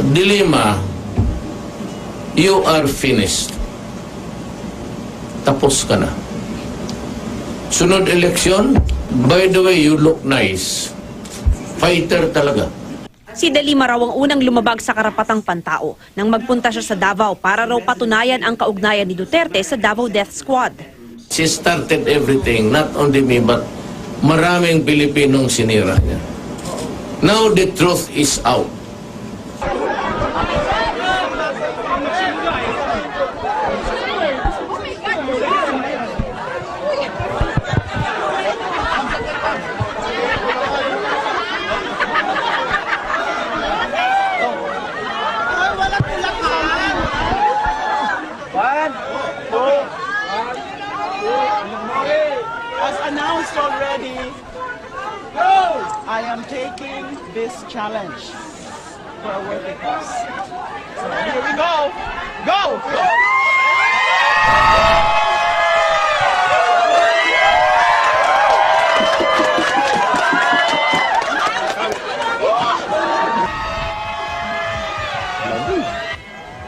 De Lima, you are finished. Tapos ka na. Sunod eleksyon, by the way, you look nice. Fighter talaga. Si De Lima raw ang unang lumabag sa karapatang pantao nang magpunta siya sa Davao para raw patunayan ang kaugnayan ni Duterte sa Davao Death Squad. She started everything, not only me, but maraming Pilipinong sinira niya. Now the truth is out. As announced already, I am taking this challenge for a worthy cause. So here we go. Go!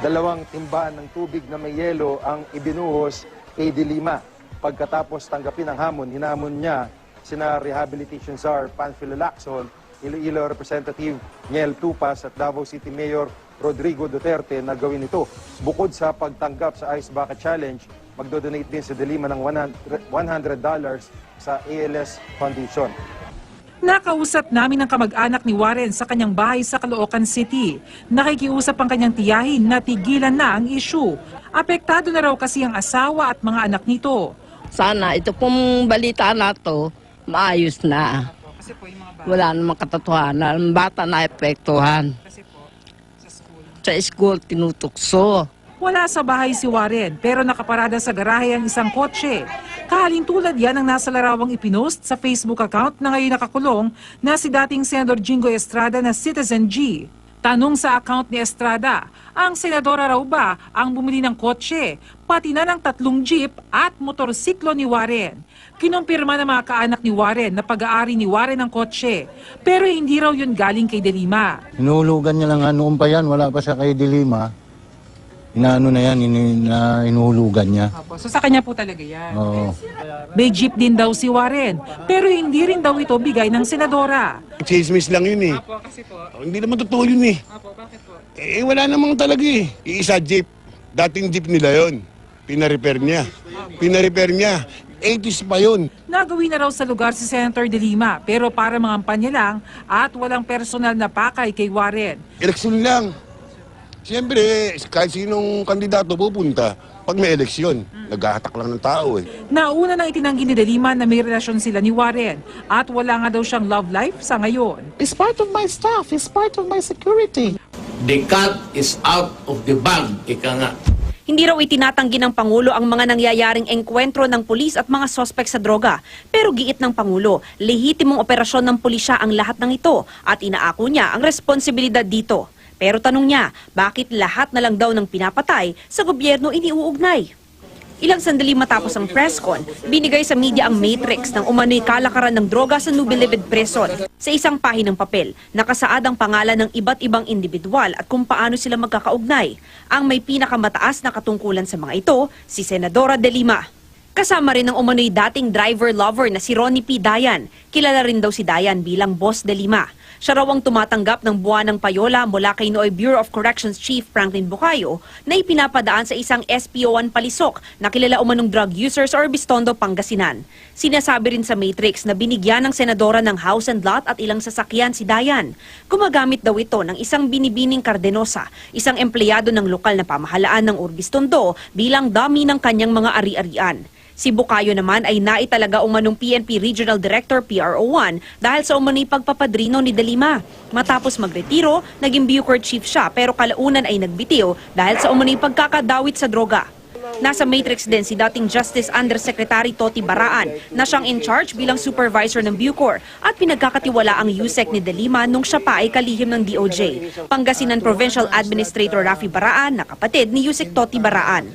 Dalawang timbaan ng tubig na may yelo ang ibinuhos kay De Lima. Pagkatapos tanggapin ang hamon, hinamon niya sina Rehabilitation Czar Panfilo Lacson, Iloilo Representative Niel Tupas at Davao City Mayor Rodrigo Duterte na gawin ito. Bukod sa pagtanggap sa Ice Bucket Challenge, magdodonate din si De Lima ng $100 sa ALS Foundation. Nakausap namin ang kamag-anak ni Warren sa kanyang bahay sa Caloocan City. Nakikiusap ang kanyang tiyahin na tigilan na ang issue. Apektado na raw kasi ang asawa at mga anak nito. Sana ito pong balita na to, maayos na. Wala namang katotohanan. Ang bata na epektuhan. Sa school, tinutukso. Wala sa bahay si Warren pero nakaparada sa garahe ang isang kotse. Kahalintulad yan ang nasa larawang ipinost sa Facebook account na ngayon nakakulong na si dating Senador Jingo Estrada na Citizen G. Tanong sa account ni Estrada, ang senadora raw ba ang bumili ng kotse, pati na ng 3 jeep at motorsiklo ni Warren. Kinumpirma ng mga kaanak ni Warren na pag-aari ni Warren ang kotse, pero hindi raw yun galing kay De Lima. Inuhulugan niya lang noon pa yan, wala pa siya kay De Lima. Inaano na yan, inuhulugan niya. So sa kanya po talaga yan. Oo. May jeep din daw si Warren, pero hindi rin daw ito bigay ng senadora. Chismis lang yun eh. Kasi po. Hindi naman totoo yun eh. Bakit po? Wala namang talaga eh. Iisa jeep. Dating jeep nila yun. Pina-repair niya. 80s pa yun. Nagawin na raw sa lugar si Senator De Lima, pero para mangampanya lang at walang personal na pakay kay Warren. Eleksyon lang. Siyempre, kahit sinong kandidato pupunta, pag may eleksyon, naghahatak lang ng tao eh. Nauna nang itinanggi ni De Lima na may relasyon sila ni Warren at wala nga daw siyang love life sa ngayon. It's part of my staff. It's part of my security. The cat is out of the bag, ika nga. Hindi raw itinatanggi ng Pangulo ang mga nangyayaring engkwentro ng pulis at mga sospek sa droga. Pero giit ng Pangulo, lehitimong operasyon ng pulisya ang lahat ng ito at inaako niya ang responsibilidad dito. Pero tanong niya, bakit lahat na lang daw ng pinapatay sa gobyerno iniuugnay? Ilang sandali matapos ang press con, binigay sa media ang matrix ng umano'y kalakaran ng droga sa Nubilibid Prison. Sa isang pahinang papel, nakasaad ang pangalan ng iba't ibang individual at kung paano sila magkakaugnay. Ang may pinakamataas na katungkulan sa mga ito, si Senadora De Lima. Kasama rin ang umano'y dating driver-lover na si Ronnie P. Dayan. Kilala rin daw si Dayan bilang Boss De Lima. Siya raw ang tumatanggap ng buwanang payola mula kay Nooy Bureau of Corrections Chief Franklin Bucayo na ipinapadaan sa isang SPO1 Palisok na kilala umanong drug users or Bistondo, Pangasinan. Sinasabi rin sa Matrix na binigyan ng senadora ng house and lot at ilang sasakyan si Dayan. Gumagamit daw ito ng isang binibining Cardenosa, isang empleyado ng lokal na pamahalaan ng Urbistondo bilang dummy ng kanyang mga ari-arian. Si Bucayo naman ay naitalaga umanong PNP Regional Director PRO1 dahil sa umano'y pagpapadrino ni De Lima. Matapos magretiro, naging Bucor Chief siya pero kalaunan ay nagbitiw dahil sa umano'y pagkakadawit sa droga. Nasa matrix din si dating Justice Undersecretary Toti Baraan na siyang in charge bilang supervisor ng Bucor at pinagkakatiwala ang USEC ni De Lima nung siya pa ay kalihim ng DOJ. Pangasinan Provincial Administrator Rafi Baraan na kapatid ni USEC Toti Baraan.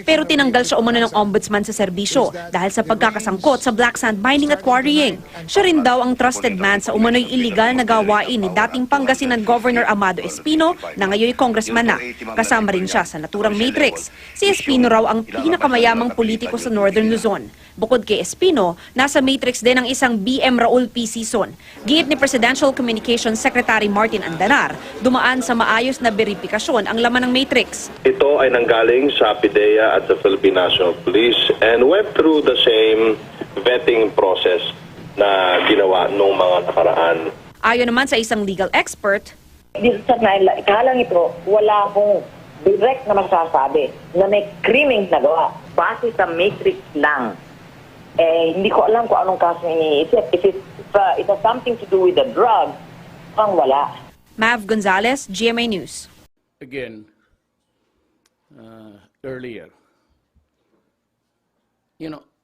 Pero tinanggal siya umano ng ombudsman sa serbisyo dahil sa pagkakasangkot sa black sand mining at quarrying. Siya rin daw ang trusted man sa umano'y illegal na gawain ni dating Pangasinan Governor Amado Espino na ngayon congressman na. Kasama rin siya sa naturang matrix. Si Espino raw ang pinakamayamang politiko sa Northern Luzon. Bukod kay Espino, nasa matrix din ang isang BM Raul P. Sison. Giit ni Presidential Communications Secretary Martin Andanar, dumaan sa maayos na beripikasyon ang laman ng matrix. Ito ay nanggaling sa PIDEA at the Philippine National Police and went through the same vetting process na ginawa nung mga nakaraan. Ayon naman sa isang legal expert, dito sa ikahalang ito, wala akong direct na masasabi na may krimeng nagawa. Base sa matrix lang. Hindi ko alam kung anong kaso iniisip. If it has something to do with the drug, pang wala. Mav Gonzalez, GMA News. Again, earlier,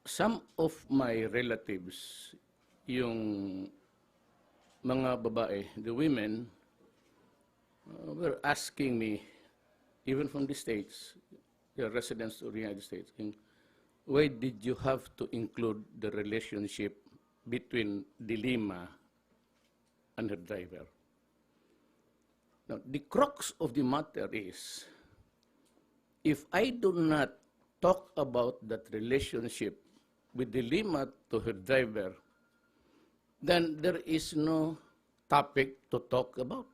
some of my relatives, yung mga babae, the women, were asking me, even from the States, the residents of the United States, why did you have to include the relationship between De Lima and her driver? Now, the crux of the matter is, if I do not talk about that relationship with De Lima to her driver, then there is no topic to talk about.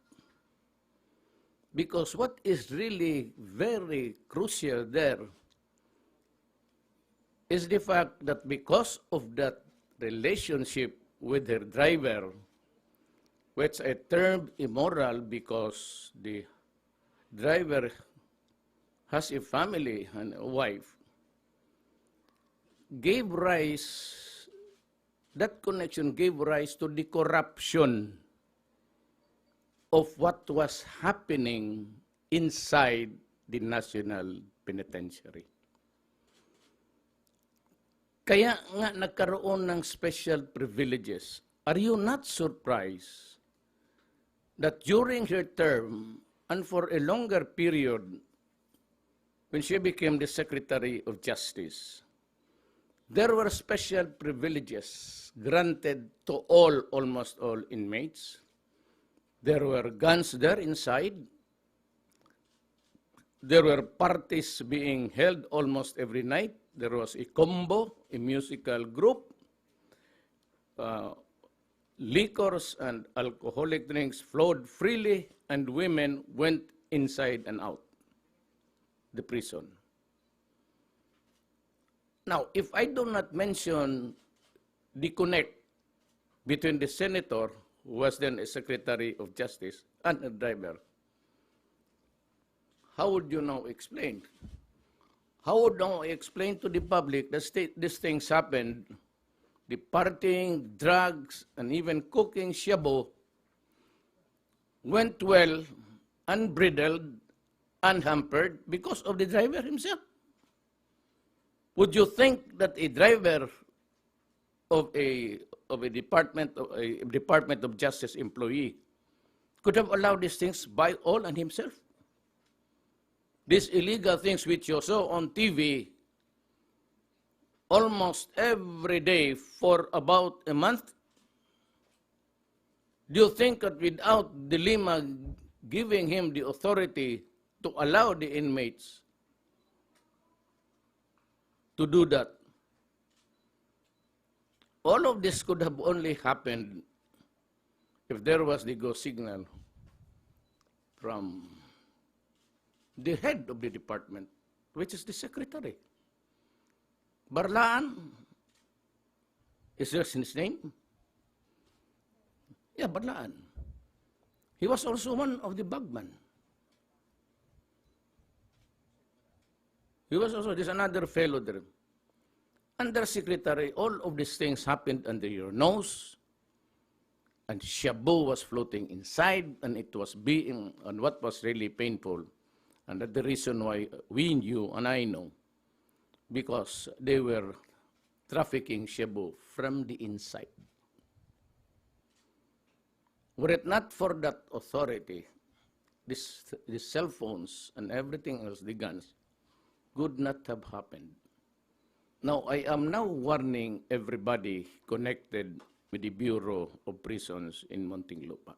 Because what is really very crucial there is the fact that because of that relationship with her driver, which I termed immoral because the driver has a family and a wife, that connection gave rise to the corruption of what was happening inside the National Penitentiary. Kaya nga nagkaroon ng special privileges. Are you not surprised that during her term and for a longer period, when she became the Secretary of Justice, there were special privileges granted to almost all inmates. There were guns there inside. There were parties being held almost every night. There was a combo, a musical group. Liquors and alcoholic drinks flowed freely, and women went inside and out the prison. Now, if I do not mention the connect between the senator, who was then a Secretary of Justice, and a driver, how would you now explain? How would now explain to the public that these things happened, the partying, drugs, and even cooking shabu went well, unbridled, unhampered, because of the driver himself? Would you think that a driver of a Department of Justice employee could have allowed these things by all and himself? These illegal things which you saw on TV almost every day for about a month? Do you think that without De Lima giving him the authority to allow the inmates to do that, all of this could have only happened if there was the go signal from the head of the department, which is the secretary. Barlaan, is that his name? Yeah, Barlaan. He was also one of the bagman. He was also, there's another fellow there. Undersecretary, all of these things happened under your nose, and shabu was floating inside, and it was being, and what was really painful, and that's the reason why we knew, and I know, because they were trafficking shabu from the inside. Were it not for that authority, these cell phones and everything else, the guns, could not have happened. Now, I am now warning everybody connected with the Bureau of Prisons in Muntinlupa.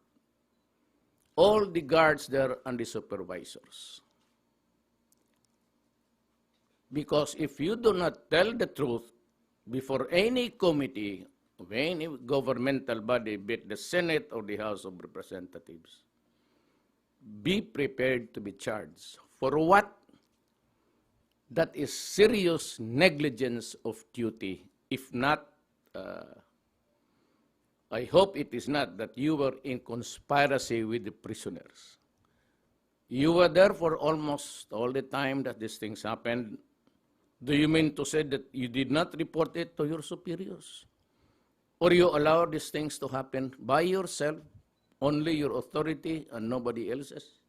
All the guards there and the supervisors. Because if you do not tell the truth before any committee of any governmental body, be it the Senate or the House of Representatives, be prepared to be charged. For what? That is serious negligence of duty. If not, I hope it is not that you were in conspiracy with the prisoners. You were there for almost all the time that these things happened. Do you mean to say that you did not report it to your superiors? Or you allow these things to happen by yourself, only your authority and nobody else's?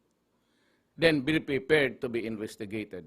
Then be prepared to be investigated.